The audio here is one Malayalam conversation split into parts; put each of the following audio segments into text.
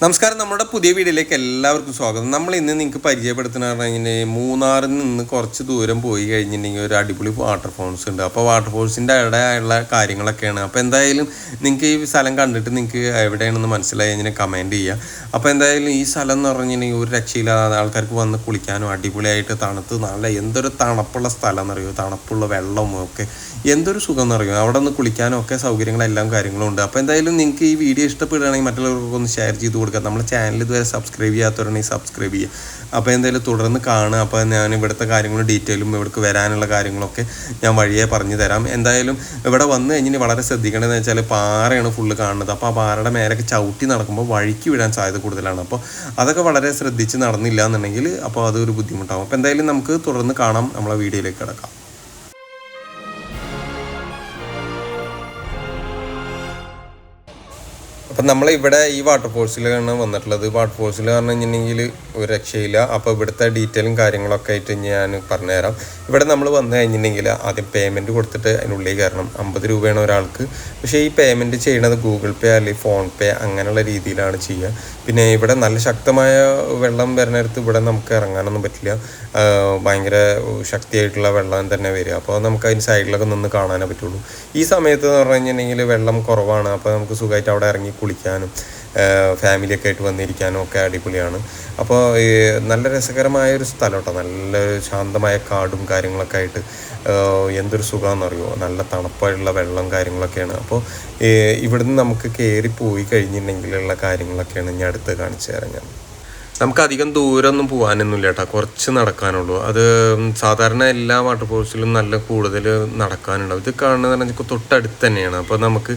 നമസ്കാരം, നമ്മുടെ പുതിയ വീഡിയോയിലേക്ക് എല്ലാവർക്കും സ്വാഗതം. നമ്മൾ ഇന്ന് നിങ്ങൾക്ക് പരിചയപ്പെടുത്തുന്ന പറഞ്ഞാൽ മൂന്നാറിൽ നിന്ന് കുറച്ച് ദൂരം പോയി കഴിഞ്ഞിട്ടുണ്ടെങ്കിൽ ഒരു അടിപൊളി വാട്ടർഫോൾസ് ഉണ്ട്. അപ്പോൾ വാട്ടർഫോൾസിൻ്റെ ഇടയുള്ള കാര്യങ്ങളൊക്കെയാണ്. അപ്പോൾ എന്തായാലും നിങ്ങൾക്ക് ഈ സ്ഥലം കണ്ടിട്ട് നിങ്ങൾക്ക് എവിടെയാണെന്ന് മനസ്സിലായി കഴിഞ്ഞാൽ കമൻറ്റ് ചെയ്യുക. അപ്പോൾ എന്തായാലും ഈ സ്ഥലം എന്ന് പറഞ്ഞിട്ടുണ്ടെങ്കിൽ ഒരു രക്ഷയില്ലാതെ ആൾക്കാർക്ക് വന്ന് കുളിക്കാനും അടിപൊളിയായിട്ട് തണുത്ത് നല്ല എന്തൊരു തണുപ്പുള്ള സ്ഥലം എന്നറിയോ, തണുപ്പുള്ള വെള്ളവും ഒക്കെ എന്തൊരു സുഖം എന്നറിയോ. അവിടെ നിന്ന് കുളിക്കാനും ഒക്കെ സൗകര്യങ്ങളെല്ലാം കാര്യങ്ങളും ഉണ്ട്. അപ്പോൾ എന്തായാലും നിങ്ങൾക്ക് ഈ വീഡിയോ ഇഷ്ടപ്പെടുകയാണെങ്കിൽ മറ്റുള്ളവർക്കൊന്ന് ഷെയർ ചെയ്ത് കൊടുക്കുക. നമ്മുടെ ചാനൽ ഇതുവരെ സബ്സ്ക്രൈബ് ചെയ്യാത്തവരാണെങ്കിൽ സബ്സ്ക്രൈബ് ചെയ്യുക. അപ്പോൾ എന്തായാലും തുടർന്ന് കാണുക. അപ്പോൾ ഞാൻ ഇവിടുത്തെ കാര്യങ്ങളും ഡീറ്റെയിലും ഇവിടേക്ക് വരാനുള്ള കാര്യങ്ങളൊക്കെ ഞാൻ വഴിയെ പറഞ്ഞു തരാം. എന്തായാലും ഇവിടെ വന്നു കഴിഞ്ഞാൽ വളരെ ശ്രദ്ധിക്കേണ്ടതെന്ന് വെച്ചാൽ പാറയാണ് ഫുള്ള് കാണുന്നത്. അപ്പോൾ ആ പാറയുടെ മേലൊക്കെ ചവിട്ടി നടക്കുമ്പോൾ വഴിക്ക് വിടാൻ സാധ്യത കൂടുതലാണ്. അപ്പോൾ അതൊക്കെ വളരെ ശ്രദ്ധിച്ച് നടന്നില്ല എന്നുണ്ടെങ്കിൽ അപ്പോൾ അതൊരു ബുദ്ധിമുട്ടാകും. അപ്പോൾ എന്തായാലും നമുക്ക് തുടർന്ന് കാണാം. നമ്മളെ വീഡിയോയിലേക്ക് കിടക്കാം. അപ്പം നമ്മളിവിടെ ഈ വാട്ടർഫോൾസിലാണ് വന്നിട്ടുള്ളത്. വാട്ടർഫോൾസിൽ പറഞ്ഞു കഴിഞ്ഞിട്ടുണ്ടെങ്കിൽ ഒരു രക്ഷയില്ല. അപ്പോൾ ഇവിടുത്തെ ഡീറ്റെയിലും കാര്യങ്ങളൊക്കെ ആയിട്ട് ഞാൻ പറഞ്ഞുതരാം. ഇവിടെ നമ്മൾ വന്നു കഴിഞ്ഞിട്ടുണ്ടെങ്കിൽ ആദ്യം പേയ്മെൻറ്റ് കൊടുത്തിട്ട് അതിനുള്ളിൽ കയറണം. 50 രൂപയാണ് ഒരാൾക്ക്. പക്ഷേ ഈ പേയ്മെൻറ്റ് ചെയ്യണത് ഗൂഗിൾ പേ അല്ലെങ്കിൽ ഫോൺ പേ അങ്ങനെയുള്ള രീതിയിലാണ് ചെയ്യുക. പിന്നെ ഇവിടെ നല്ല ശക്തമായ വെള്ളം വരുന്നിടത്ത് ഇവിടെ നമുക്ക് ഇറങ്ങാനൊന്നും പറ്റില്ല. ഭയങ്കര ശക്തിയായിട്ടുള്ള വെള്ളം തന്നെ വരിക. അപ്പോൾ നമുക്ക് അതിന് സൈഡിലൊക്കെ നിന്ന് കാണാനേ പറ്റുള്ളൂ. ഈ സമയത്ത് എന്ന് പറഞ്ഞു കഴിഞ്ഞിട്ടുണ്ടെങ്കിൽ വെള്ളം കുറവാണ്. അപ്പോൾ നമുക്ക് സുഖമായിട്ട് അവിടെ ഇറങ്ങി കുളിക്കാനും ഫാമിലിയൊക്കെ ആയിട്ട് വന്നിരിക്കാനും ഒക്കെ അടിപൊളിയാണ്. അപ്പോൾ നല്ല രസകരമായൊരു സ്ഥലം കേട്ടോ. നല്ലൊരു ശാന്തമായ കാടും കാര്യങ്ങളൊക്കെ ആയിട്ട് എന്തൊരു സുഖമാണെന്നറിയോ. നല്ല തണുപ്പായിട്ടുള്ള വെള്ളം കാര്യങ്ങളൊക്കെയാണ്. അപ്പോൾ ഇവിടുന്ന് നമുക്ക് കയറി പോയി കഴിഞ്ഞിട്ടുണ്ടെങ്കിലുള്ള കാര്യങ്ങളൊക്കെയാണ് ഞാൻ അടുത്ത് കാണിച്ചു തരാം. ഞാൻ നമുക്കധികം ദൂരമൊന്നും പോകാനൊന്നുമില്ല കേട്ടോ. കുറച്ച് നടക്കാനുള്ളൂ. അത് സാധാരണ എല്ലാ വാട്ടർഫോൾസിലും നല്ല കൂടുതൽ നടക്കാനുണ്ടാവും. ഇത് കാണുന്നത് പറഞ്ഞാൽ തൊട്ടടുത്ത് തന്നെയാണ്. അപ്പോൾ നമുക്ക്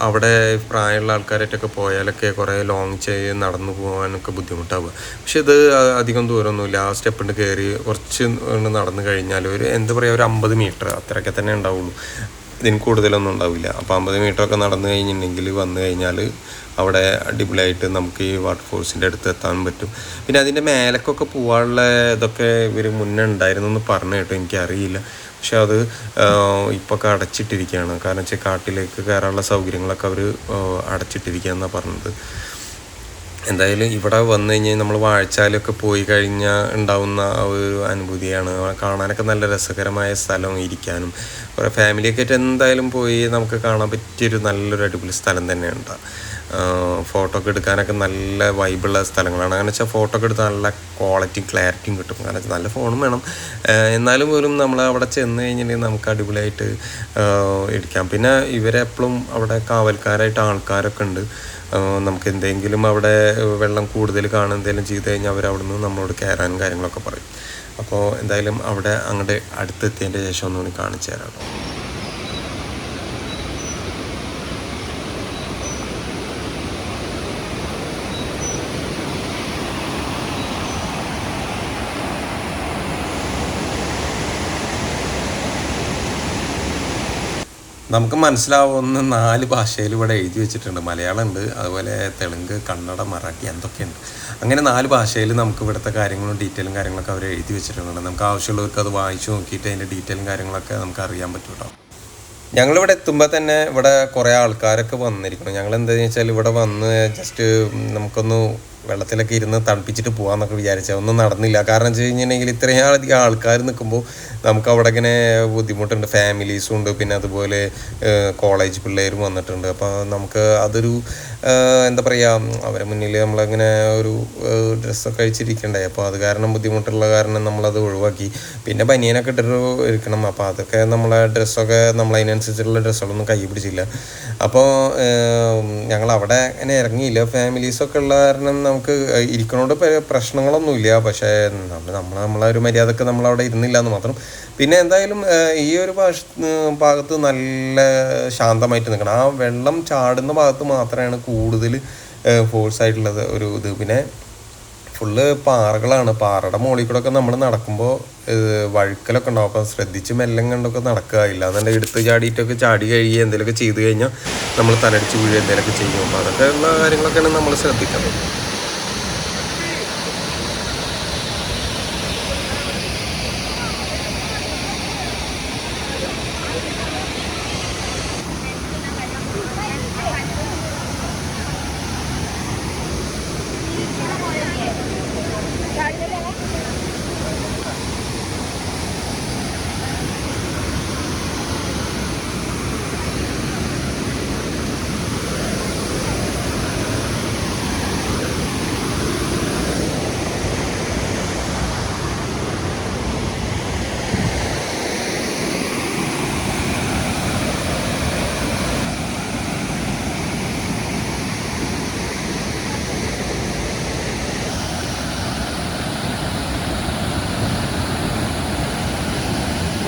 അവിടെ പ്രായമുള്ള ആൾക്കാരായിട്ടൊക്കെ പോയാലൊക്കെ കുറേ ലോങ് നടന്നു പോകാനൊക്കെ ബുദ്ധിമുട്ടാവുക. പക്ഷെ ഇത് അധികം ദൂരമൊന്നുമില്ല. ആ സ്റ്റെപ്പിൻ്റെ കയറി കുറച്ച് നടന്നു കഴിഞ്ഞാൽ ഒരു എന്താ പറയുക, ഒരു 50 മീറ്റർ അത്രയൊക്കെ തന്നെ ഉണ്ടാവുള്ളൂ. ഇതിന് കൂടുതലൊന്നും ഉണ്ടാവില്ല. അപ്പോൾ 50 മീറ്ററൊക്കെ നടന്നു കഴിഞ്ഞിട്ടുണ്ടെങ്കിൽ വന്നു കഴിഞ്ഞാൽ അവിടെ അടിപൊളിയായിട്ട് നമുക്ക് ഈ വാട്ടർഫോൾസിൻ്റെ അടുത്ത് എത്താൻ പറ്റും. പിന്നെ അതിൻ്റെ മേലക്കൊക്കെ പോകാനുള്ള ഇതൊക്കെ ഇവർ മുന്നേ ഉണ്ടായിരുന്നു എന്ന് പറഞ്ഞു കേട്ടോ. എനിക്കറിയില്ല. പക്ഷെ അത് ഇപ്പോൾ അടച്ചിട്ടിരിക്കുകയാണ്. കാരണം വെച്ചാൽ കാട്ടിലേക്ക് കയറാനുള്ള സൗകര്യങ്ങളൊക്കെ അവർ അടച്ചിട്ടിരിക്കുക എന്നാണ് പറഞ്ഞത്. എന്തായാലും ഇവിടെ വന്നു കഴിഞ്ഞാൽ നമ്മൾ വാഴച്ചാലൊക്കെ പോയി കഴിഞ്ഞാൽ ഉണ്ടാവുന്ന ഒരു അനുഭൂതിയാണ്. കാണാനൊക്കെ നല്ല രസകരമായ സ്ഥലം, ഇരിക്കാനും കുറേ ഫാമിലിയൊക്കെ ആയിട്ട് എന്തായാലും പോയി നമുക്ക് കാണാൻ പറ്റിയൊരു നല്ലൊരു അടിപൊളി സ്ഥലം തന്നെയാണ്. ഫോട്ടോ ഒക്കെ എടുക്കാനൊക്കെ നല്ല വൈബുള്ള സ്ഥലങ്ങളാണ്. അങ്ങനെ വെച്ചാൽ ഫോട്ടോ ഒക്കെ എടുത്താൽ നല്ല ക്വാളിറ്റിയും ക്ലാരിറ്റിയും കിട്ടും. കാരണം വെച്ചാൽ നല്ല ഫോണും വേണം. എന്നാലും പോലും നമ്മൾ അവിടെ ചെന്ന് കഴിഞ്ഞിട്ടുണ്ടെങ്കിൽ നമുക്ക് അടിപൊളിയായിട്ട് എടുക്കാം. പിന്നെ ഇവരെപ്പോഴും അവിടെ കാവൽക്കാരായിട്ട് ആൾക്കാരൊക്കെ ഉണ്ട്. നമുക്ക് എന്തെങ്കിലും അവിടെ വെള്ളം കൂടുതൽ കാണുക എന്തെങ്കിലും ചെയ്ത് കഴിഞ്ഞാൽ അവരവിടെ നിന്ന് നമ്മളോട് കയറാനും കാര്യങ്ങളൊക്കെ പറയും. അപ്പോൾ എന്തായാലും അവിടെ അങ്ങോട്ട് അടുത്തെത്തിയതിൻ്റെ ശേഷം ഒന്നുകൂടി കാണിച്ചു തരാം. നമുക്ക് മനസ്സിലാവുന്ന 4 ഭാഷയിൽ ഇവിടെ എഴുതി വെച്ചിട്ടുണ്ട്. മലയാളം ഉണ്ട്, അതുപോലെ തെലുങ്ക്, കന്നഡ, മറാഠി എന്തൊക്കെയുണ്ട്. അങ്ങനെ 4 ഭാഷയിൽ നമുക്ക് ഇവിടുത്തെ കാര്യങ്ങളും ഡീറ്റെയിലും കാര്യങ്ങളൊക്കെ അവർ എഴുതി വെച്ചിട്ടുണ്ട്. നമുക്ക് ആവശ്യമുള്ളവർക്ക് അത് വായിച്ചു നോക്കിയിട്ട് അതിൻ്റെ ഡീറ്റെയിലും കാര്യങ്ങളൊക്കെ നമുക്ക് അറിയാൻ പറ്റും കേട്ടോ. ഞങ്ങളിവിടെ എത്തുമ്പോൾ തന്നെ ഇവിടെ കുറേ ആൾക്കാരൊക്കെ വന്നിരിക്കണം. ഞങ്ങൾ എന്താണെന്ന് വെച്ചാൽ ഇവിടെ വന്ന് ജസ്റ്റ് നമുക്കൊന്ന് വെള്ളത്തിലൊക്കെ ഇരുന്ന് തണുപ്പിച്ചിട്ട് പോകാമെന്നൊക്കെ വിചാരിച്ചാൽ ഒന്നും നടന്നില്ല. കാരണം വെച്ച് കഴിഞ്ഞിട്ടുണ്ടെങ്കിൽ ഇത്രയും അധികം ആൾക്കാർ നിൽക്കുമ്പോൾ നമുക്ക് അവിടെ ഇങ്ങനെ ബുദ്ധിമുട്ടുണ്ട്. ഫാമിലീസും ഉണ്ട്, പിന്നെ അതുപോലെ കോളേജ് പിള്ളേരും വന്നിട്ടുണ്ട്. അപ്പോൾ നമുക്ക് അതൊരു എന്താ പറയുക, അവരെ മുന്നിൽ നമ്മളങ്ങനെ ഒരു ഡ്രസ്സൊക്കെ അഴിച്ചിരിക്കണ്ടേ. അപ്പോൾ അത് കാരണം ബുദ്ധിമുട്ടുള്ള കാരണം നമ്മളത് ഒഴിവാക്കി. പിന്നെ ബനിയനൊക്കെ ഇട്ടിട്ട് ഇരിക്കണം. അപ്പോൾ അതൊക്കെ നമ്മളെ ഡ്രസ്സൊക്കെ നമ്മൾ അതിനനുസരിച്ചുള്ള ഡ്രസ്സുകളൊന്നും കൈ പിടിച്ചില്ല. അപ്പോൾ ഞങ്ങൾ അവിടെ അങ്ങനെ ഇറങ്ങിയില്ല. ഫാമിലീസൊക്കെ ഉള്ള കാരണം നമുക്ക് ഇരിക്കണോണ്ട് പ്രശ്നങ്ങളൊന്നുമില്ല. പക്ഷേ നമ്മളെ ഒരു മര്യാദക്ക് നമ്മളവിടെ ഇരുന്നില്ല എന്ന് മാത്രം. പിന്നെ എന്തായാലും ഈ ഒരു ഭാഗത്ത് നല്ല ശാന്തമായിട്ട് നിൽക്കണം. ആ വെള്ളം ചാടുന്ന ഭാഗത്ത് മാത്രമാണ് കൂടുതൽ ഫോഴ്സായിട്ടുള്ളത് ഒരു ഇത്. പിന്നെ ഫുള്ള് പാറകളാണ്. പാറയുടെ മുകളിൽ കൂടെ ഒക്കെ നമ്മൾ നടക്കുമ്പോൾ വഴുക്കലൊക്കെ ഉണ്ടാവും. അപ്പോൾ ശ്രദ്ധിച്ച് മെല്ലെ കണ്ടൊക്കെ നടക്കുക. ഇല്ലാന്നുണ്ടെങ്കിൽ എടുത്ത് ചാടിയിട്ടൊക്കെ ചാടി കഴിയുക എന്തെങ്കിലുമൊക്കെ ചെയ്ത് കഴിഞ്ഞാൽ നമ്മൾ തലടിച്ച് വീഴുക എന്തെങ്കിലുമൊക്കെ ചെയ്യും. അപ്പോൾ അതൊക്കെ ഉള്ള കാര്യങ്ങളൊക്കെയാണ് നമ്മൾ ശ്രദ്ധിക്കുന്നത്.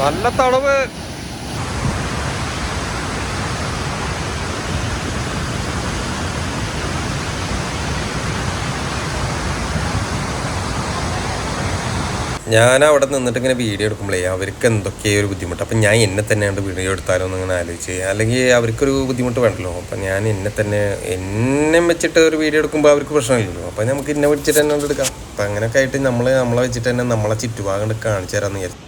നല്ല തണുപ്പ്. ഞാൻ അവിടെ നിന്നിട്ട് ഇങ്ങനെ വീഡിയോ എടുക്കുമ്പോഴേ അവർക്ക് എന്തൊക്കെയോ ഒരു ബുദ്ധിമുട്ട്. അപ്പം ഞാൻ എന്നെ തന്നെ വീഡിയോ എടുത്താലോ എന്നിങ്ങനെ ആലോചിച്ച്, അല്ലെങ്കിൽ അവർക്കൊരു ബുദ്ധിമുട്ട് വേണ്ടല്ലോ. അപ്പം ഞാൻ എന്നെ വെച്ചിട്ട് ഒരു വീഡിയോ എടുക്കുമ്പോൾ അവർക്ക് പ്രശ്നമില്ലല്ലോ. അപ്പം നമുക്ക് എന്നെ വെച്ചിട്ട് തന്നെ എടുക്കാം. അപ്പം അങ്ങനെയൊക്കെ ആയിട്ട് നമ്മളെ വെച്ചിട്ട് തന്നെ നമ്മളെ ചുറ്റുഭാഗം കാണിച്ചു തരാമെന്ന് വിചാരിച്ചു.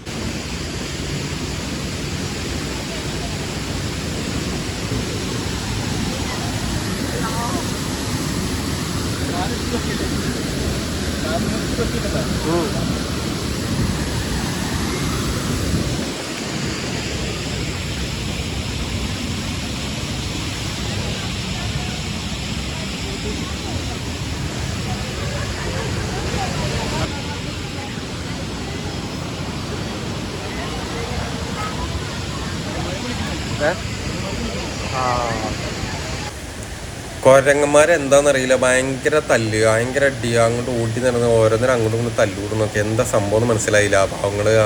കുരങ്ങന്മാരെന്താണെന്നറിയില്ല, ഭയങ്കര തല്ല്, ഭയങ്കര അടി, അങ്ങോട്ട് ഓടി നടന്ന് ഓരോന്നിനും അങ്ങോട്ടും ഇങ്ങോട്ട് തല്ലൂടുന്നൊക്കെ. എന്താ സംഭവം എന്ന് മനസ്സിലായില്ല.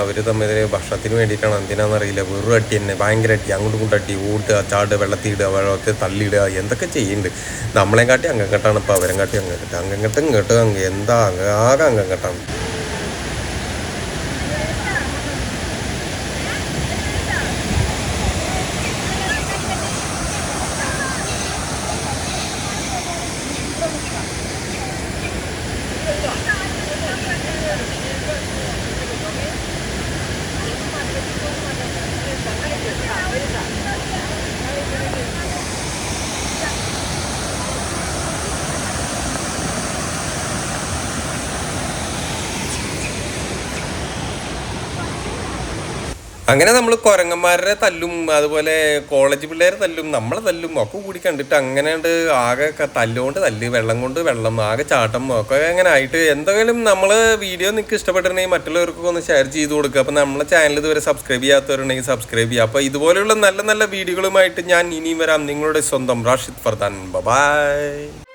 അവർ തമ്മിൽ ഭക്ഷണത്തിന് വേണ്ടിയിട്ടാണ് എന്തിനാണെന്നറിയില്ല. വെറും അടി തന്നെ, ഭയങ്കര അടി, അങ്ങോട്ടും ഇങ്ങോട്ട് അടി, ഓടുക, ചാടുക, വെള്ളത്തിയിടുക, വെള്ളത്തിൽ തള്ളിയിടുക, എന്തൊക്കെ ചെയ്യുന്നുണ്ട്. നമ്മളെയും കാട്ടി അംഗക്കെട്ടാണ് ഇപ്പോൾ അവരെ കാട്ടി അംഗക്കെട്ട്. അംഗക്കെട്ട് ഇങ്ങോട്ട് എന്താ ആകെ അംഗക്കെട്ടാണ്. അങ്ങനെ നമ്മൾ കുരങ്ങന്മാരുടെ തല്ലും അതുപോലെ കോളേജ് പിള്ളേരെ തല്ലും നമ്മളെ തല്ലും ഒക്കെ കൂടി കണ്ടിട്ട് അങ്ങനെയുണ്ട് ആകെ തല്ലുകൊണ്ട് തല്ല്, വെള്ളം കൊണ്ട് വെള്ളം, ആകെ ചാട്ടം ഒക്കെ അങ്ങനെ ആയിട്ട്. എന്തെങ്കിലും നമ്മൾ വീഡിയോ നിങ്ങൾക്ക് ഇഷ്ടപ്പെട്ടിട്ടുണ്ടെങ്കിൽ മറ്റുള്ളവർക്കൊക്കെ ഒന്ന് ഷെയർ ചെയ്ത് കൊടുക്കുക. അപ്പോൾ നമ്മളെ ചാനൽ ഇതുവരെ സബ്സ്ക്രൈബ് ചെയ്യാത്തവരുണ്ടെങ്കിൽ സബ്സ്ക്രൈബ് ചെയ്യുക. അപ്പോൾ ഇതുപോലെയുള്ള നല്ല നല്ല വീഡിയോകളുമായിട്ട് ഞാൻ ഇനിയും വരാം. നിങ്ങളുടെ സ്വന്തം റാഷിദ് ഫർദാൻ. ബൈ.